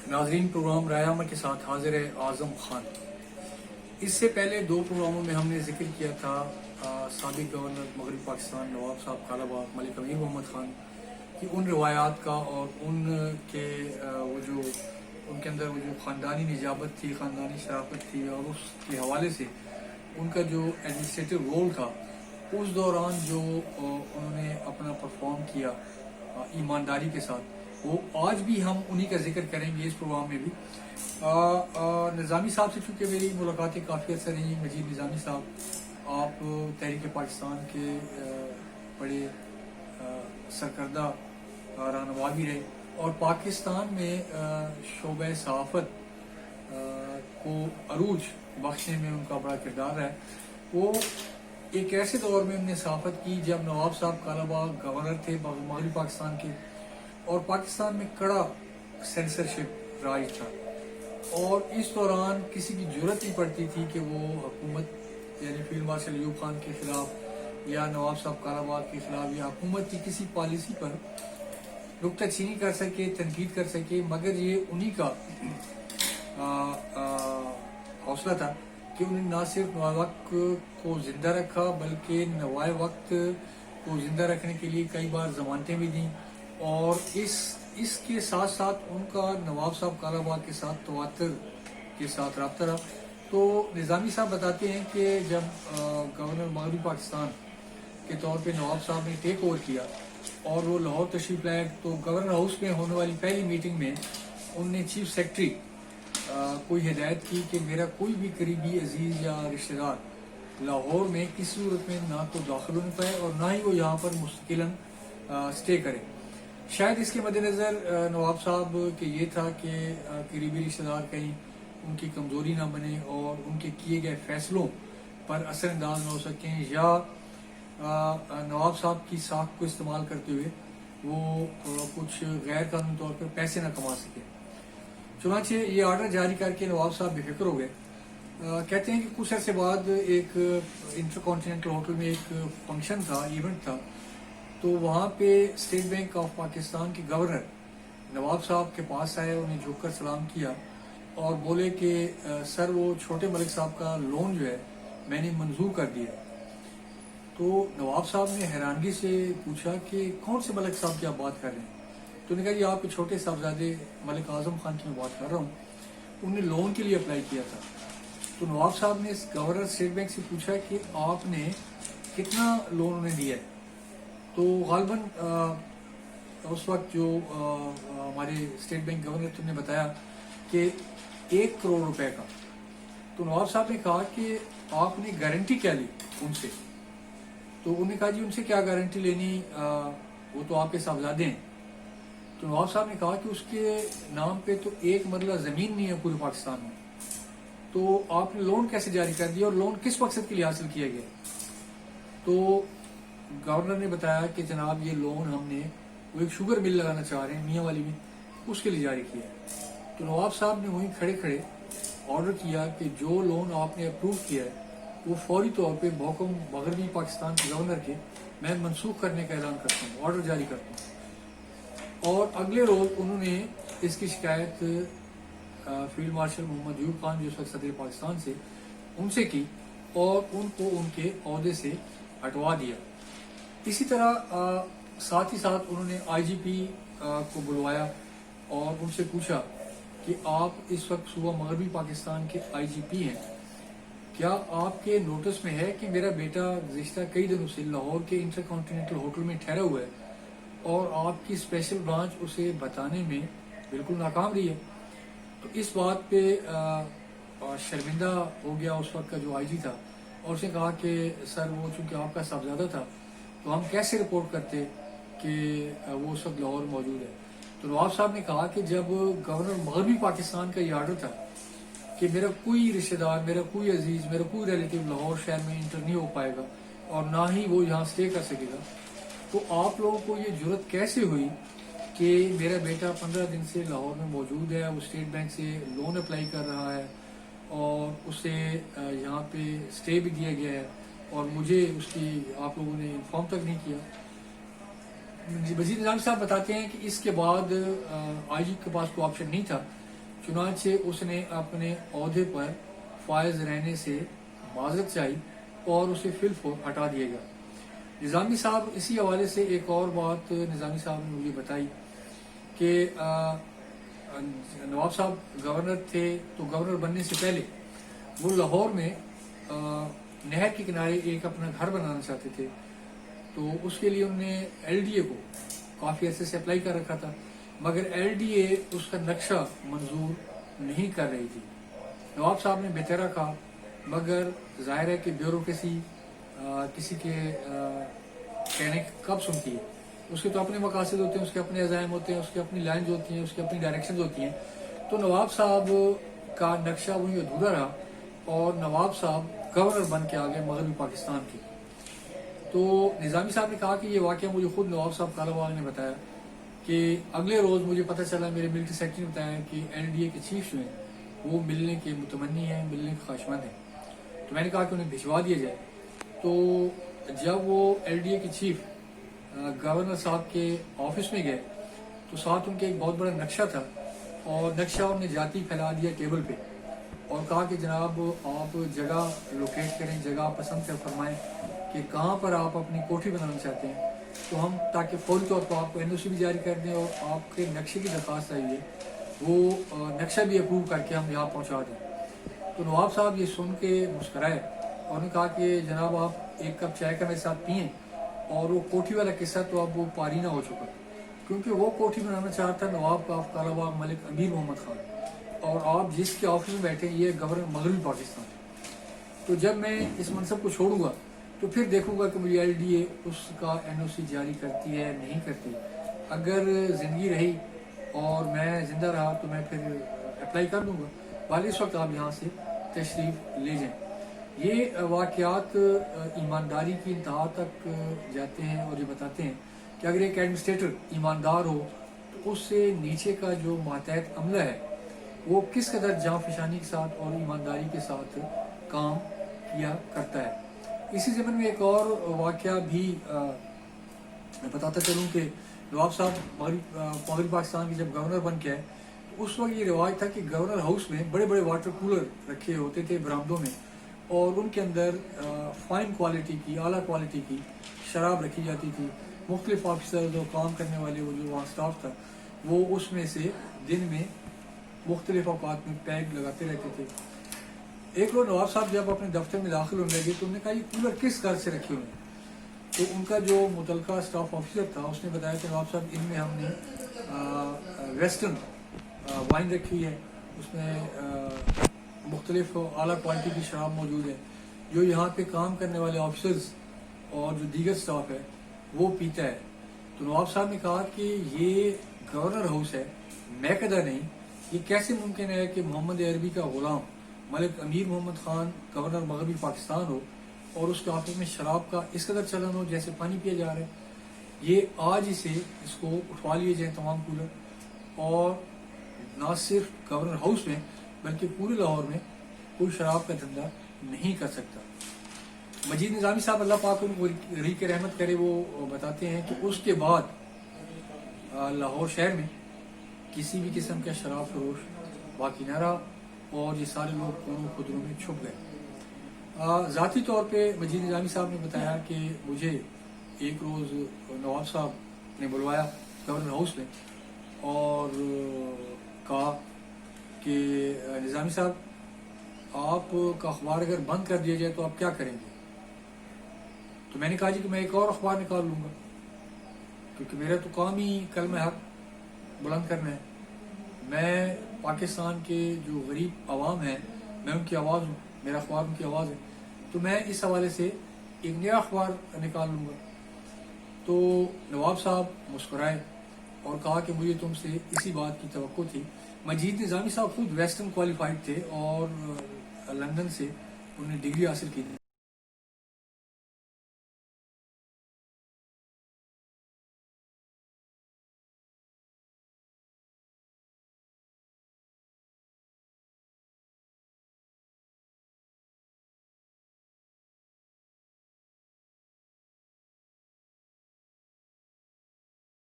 नाजरीन, प्रोग्राम रायामा के साथ हाजिर है आज़म खान। इससे पहले दो प्रोग्रामों में हमने जिक्र किया था साबिक गवर्नर मगरबी पाकिस्तान नवाब साहब कालाबाग मलिक अमीर मोहम्मद खान की उन रवायात का और उनके उनके अंदर वो जो ख़ानदानी निजाबत थी, ख़ानदानी शराफत थी, और उसके हवाले से उनका जो एडमिनिस्ट्रेटिव रोल था उस दौरान जो उन्होंने अपना परफॉर्म किया ईमानदारी के साथ, वो आज भी हम उन्हीं का जिक्र करेंगे इस प्रोग्राम में भी। निज़ामी साहब से चूँकि मेरी मुलाकातें काफ़ी अरसा रही, मजीद निज़ामी साहब आप तहरीक पाकिस्तान के बड़े सरकर्दा रहनुमा भी रहे और पाकिस्तान में शोबे सहाफ़त को अरूज बख्शने में उनका बड़ा किरदार है। वो एक ऐसे दौर में उन्होंने सहाफ़त की जब नवाब साहब कालाबाग गवर्नर थे मगरबी पाकिस्तान के, और पाकिस्तान में कड़ा सेंसरशिप राज था, और इस दौरान किसी की जरूरत नहीं पड़ती थी कि वो हुकूमत यानी फील्ड मार्शल अयूब खान के खिलाफ या नवाब साहब कालाबाग के खिलाफ या हुकूमत की किसी पॉलिसी पर नुक्ताचीनी कर सके, तनकीद कर सके, मगर ये उन्हीं का हौसला था कि उन्हें ना सिर्फ नवाए वक्त को जिंदा रखा बल्कि नवाए वक्त को जिंदा रखने के लिए कई बार जमानतें भी दी, और इसके साथ साथ उनका नवाब साहब कालाबाग के साथ तवातर के साथ रब्ता रहा। तो निज़ामी साहब बताते हैं कि जब गवर्नर मगरबी पाकिस्तान के तौर पे नवाब साहब ने टेक ओवर किया और वो लाहौर तशरीफ लाए, तो गवर्नर हाउस में होने वाली पहली मीटिंग में उनने चीफ सेक्रेटरी को हिदायत की कि मेरा कोई भी करीबी अजीज या रिश्तेदार लाहौर में किसी सूरत में ना तो दाखिल होने पाए और ना ही वो यहाँ पर मुस्तकिलन स्टे करे। शायद इसके मद्देनज़र नवाब साहब के ये था कि करीबी रिश्तेदार कहीं उनकी कमज़ोरी ना बने और उनके किए गए फैसलों पर असरअंदाज न हो सकें, या नवाब साहब की साख को इस्तेमाल करते हुए वो कुछ गैर कानूनी तौर पर पैसे ना कमा सके। चुनांचे ये आर्डर जारी करके नवाब साहब बेफिक्र हो गए। कहते हैं कि कुछ अर्से बाद एक इंटरकॉन्टिनेंटल होटल में एक फंक्शन था, इवेंट था, तो वहाँ पे स्टेट बैंक ऑफ पाकिस्तान के गवर्नर नवाब साहब के पास आए, उन्हें झुककर सलाम किया और बोले कि सर वो छोटे मलिक साहब का लोन जो है मैंने मंजूर कर दिया। तो नवाब साहब ने हैरानगी से पूछा कि कौन से मलिक साहब की आप बात कर रहे हैं? तो उन्होंने कहा, ये आपके छोटे साहबजादे मलिक आजम खान की मैं बात कर रहा हूँ, उन्होंने लोन के लिए अप्लाई किया था। तो नवाब साहब ने गवर्नर स्टेट बैंक से पूछा कि आपने कितना लोन उन्हें दिया है? तो गालबन उस वक्त जो हमारे स्टेट बैंक गवर्नर थे उन्होंने बताया कि 1 करोड़ रुपए का। तो नवाब साहब ने कहा कि आपने गारंटी क्या ली उनसे? तो उन्होंने कहा, जी उनसे क्या गारंटी लेनी, वो तो आपके साहबजादे हैं। तो नवाब साहब ने कहा कि उसके नाम पे तो एक मरला ज़मीन नहीं है पूरे पाकिस्तान में, तो आपने लोन कैसे जारी कर दिया और लोन किस मकसद के लिए हासिल किया गया? तो गवर्नर ने बताया कि जनाब ये लोन हमने वो एक शुगर मिल लगाना चाह रहे हैं मियाँ वाली में, उसके लिए जारी किया है। तो नवाब साहब ने वहीं खड़े खड़े ऑर्डर किया कि जो लोन आपने अप्रूव किया है वो फौरी तौर पे बहुकुम मगरबी पाकिस्तान के गवर्नर के मैं मनसूख करने का ऐलान करता हूँ, ऑर्डर जारी करता हूँ। और अगले रोज उन्होंने इसकी शिकायत फील्ड मार्शल मोहम्मद अयूब खान जो इस वक्त सदर पाकिस्तान से उनसे की और उनको उनके ओहदे से हटवा दिया। इसी तरह साथ ही साथ उन्होंने IGP को बुलवाया और उनसे पूछा कि आप इस वक्त सूबा मगरबी पाकिस्तान के IGP हैं, क्या आपके नोटिस में है कि मेरा बेटा गुज़िश्ता कई दिनों से लाहौर के इंटरकॉन्टिनेंटल होटल में ठहरा हुआ है और आपकी स्पेशल ब्रांच उसे बताने में बिल्कुल नाकाम रही है? तो इस बात पे शर्मिंदा हो गया उस वक्त का जो IG था और उसने कहा कि सर वो चूंकि आपका साहबजादा था तो हम कैसे रिपोर्ट करते कि वो उस वक्त लाहौर मौजूद है? तो नवाब साहब ने कहा कि जब गवर्नर मगरबी पाकिस्तान का ये आर्डर था कि मेरा कोई रिश्तेदार, मेरा कोई अजीज, मेरा कोई रिलेटिव लाहौर शहर में इंटर नहीं हो पाएगा और ना ही वो यहाँ स्टे कर सकेगा, तो आप लोगों को ये जरूरत कैसे हुई कि मेरा बेटा 15 दिन से लाहौर में मौजूद है, वो स्टेट बैंक से लोन अप्लाई कर रहा है और उसे यहाँ पे स्टे भी दिया गया है और मुझे उसकी आप लोगों ने इन्फॉर्म तक नहीं किया? वज़ीर निज़ाम साहब बताते हैं कि इसके बाद IG के पास कोई ऑप्शन नहीं था चुनाचे उसने अपने ओहदे पर फायज रहने से माजरत चाही और उसे फिलफौर हटा दिया गया। निज़ामी साहब इसी हवाले से एक और बात निज़ामी साहब ने मुझे बताई कि नवाब साहब गवर्नर थे, तो गवर्नर बनने से पहले वो लाहौर में नहर के किनारे एक अपना घर बनाना चाहते थे। तो उसके लिए उन्होंने LDA को काफ़ी अरसे से अप्लाई कर रखा था, मगर LDA उसका नक्शा मंजूर नहीं कर रही थी। नवाब साहब ने बेहतरा कहा, मगर जाहिर है कि ब्यूरोक्रेसी किसी के कहने कब सुनती है। उसके तो अपने मकासद होते हैं, उसके अपने अज़ाइम होते हैं, उसकी अपनी लाइन्स होती हैं, उसकी अपनी डायरेक्शंस होती हैं। तो नवाब साहब का नक्शा वही अधूरा रहा और नवाब साहब गवर्नर बन के आ गए मगरबी पाकिस्तान के। तो निज़ामी साहब ने कहा कि ये वाक़या मुझे खुद नवाब साहब कालाबाग ने बताया कि अगले रोज़ मुझे पता चला, मेरे मिलिट्री सेक्रेटरी ने बताया कि LDA के चीफ जो हैं वो मिलने के मुतमन्नी हैं, मिलने के ख्वाहिशमंद हैं। तो मैंने कहा कि उन्हें भिजवा दिया जाए। तो जब वो LDA के चीफ गवर्नर साहब के ऑफिस में गए तो साथ उनके एक बहुत बड़ा नक्शा था और नक्शा उन्हें जाती फैला दिया टेबल पे और कहा कि जनाब आप जगह लोकेट करें, जगह पसंद से फरमाएं कि कहाँ पर आप अपनी कोठी बनाना चाहते हैं, तो हम ताकि फौरी तौर पर आपको NOC भी जारी कर दें और आपके नक्शे की दरख्वास्त आई है वो नक्शा भी अप्रूव करके हम यहाँ पहुँचा दें। तो नवाब साहब ये सुन के मुस्कराए और उन्होंने कहा कि जनाब आप एक कप चाय का मेरे साथ पिएँ। और वो कोठी वाला किस्सा तो अब वो पारीना हो चुका, क्योंकि वो कोठी बनाना चाहता नवाब का कालाबाग मलिक अमीर मोहम्मद खान, और आप जिसके ऑफिस में बैठे ये गवर्नर मगरबी पाकिस्तान। तो जब मैं इस मनसब को छोड़ूंगा तो फिर देखूंगा कि मुझे LDA उसका NOC जारी करती है नहीं करती। अगर ज़िंदगी रही और मैं ज़िंदा रहा तो मैं फिर अप्लाई कर दूंगा, वाले इस वक्त आप यहाँ से तशरीफ़ ले जाएँ। ये वाक़यात ईमानदारी की इंतहा तक जाते हैं और ये बताते हैं कि अगर एक एडमिनिस्ट्रेटर ईमानदार हो तो उससे नीचे का जो मातहत अमला है वो किस कदर जाँफशानी के साथ और ईमानदारी के साथ काम किया करता है। इसी ज़मन में एक और वाक़या भी मैं बताता चलूँ कि नवाब साहब मगरबी पाकिस्तान के जब गवर्नर बन के आए तो उस वक्त ये रिवाज था कि गवर्नर हाउस में बड़े बड़े वाटर कूलर रखे होते थे बरामदों में और उनके अंदर फाइन क्वालिटी की, आला क्वालिटी की शराब रखी जाती थी। मुख्तलिफ ऑफिसर जो काम करने वाले वो जो वहाँ स्टाफ था वो उसमें से दिन में मुख्तलिफ औकात में पैग लगाते रहते थे। एक रोज़ नवाब साहब जब अपने दफ्तर में दाखिल होने लगे तो उन्होंने कहा ये कूलर किस घर से रखे हुए हैं। तो उनका जो मुतलका स्टाफ ऑफिसर था उसने बताया कि नवाब साहब इनमें हमने वेस्टर्न वाइन रखी है, उसमें मुख्तलिफ आला क्वालिटी की शराब मौजूद है, जो यहाँ पे काम करने वाले ऑफिसर्स और जो दीगर स्टाफ है वो पीता है। तो नवाब साहब ने कहा कि ये गवर्नर हाउस है, मैं कदा नहीं, ये कैसे मुमकिन है कि मोहम्मद अरबी का गुलाम मलिक अमीर मोहम्मद खान गवर्नर मगरबी पाकिस्तान हो और उसके ऑफिस में शराब का इस कदर चलन हो जैसे पानी पिया जा रहा है। ये आज ही से इसको उठवा लिए जाए तमाम कूलर, और ना सिर्फ गवर्नर हाउस में बल्कि पूरे लाहौर में कोई शराब का धंधा नहीं कर सकता। मजीद निज़ामी साहब अल्लाह पाक उनको री के रहमत करे, वो बताते हैं कि उसके बाद लाहौर शहर में किसी भी किस्म का शराब फरोश बाकी न रहा और ये सारे लोग कोनों खुदरों में छुप गए। ज़ाती तौर पे मजीद निज़ामी साहब ने बताया कि मुझे एक रोज़ नवाब साहब ने बुलवाया गवर्नर हाउस में और कहा कि निज़ामी साहब आपका अखबार अगर बंद कर दिया जाए तो आप क्या करेंगे। तो मैंने कहा जी कि मैं एक और अखबार निकाल लूँगा, क्योंकि मेरा तो काम ही कलमे हक बुलंद करना है। मैं पाकिस्तान के जो गरीब आवाम है मैं उनकी आवाज़ हूँ, मेरा अखबार उनकी आवाज़ है, तो मैं इस हवाले से एक नया अखबार निकाल लूँगा। तो नवाब साहब मुस्कुराए और कहा कि मुझे तुमसे इसी बात की तवक्को थी। मजीद निज़ामी साहब खुद वेस्टर्न क्वालिफाइड थे और लंदन से उन्होंने डिग्री हासिल की थी।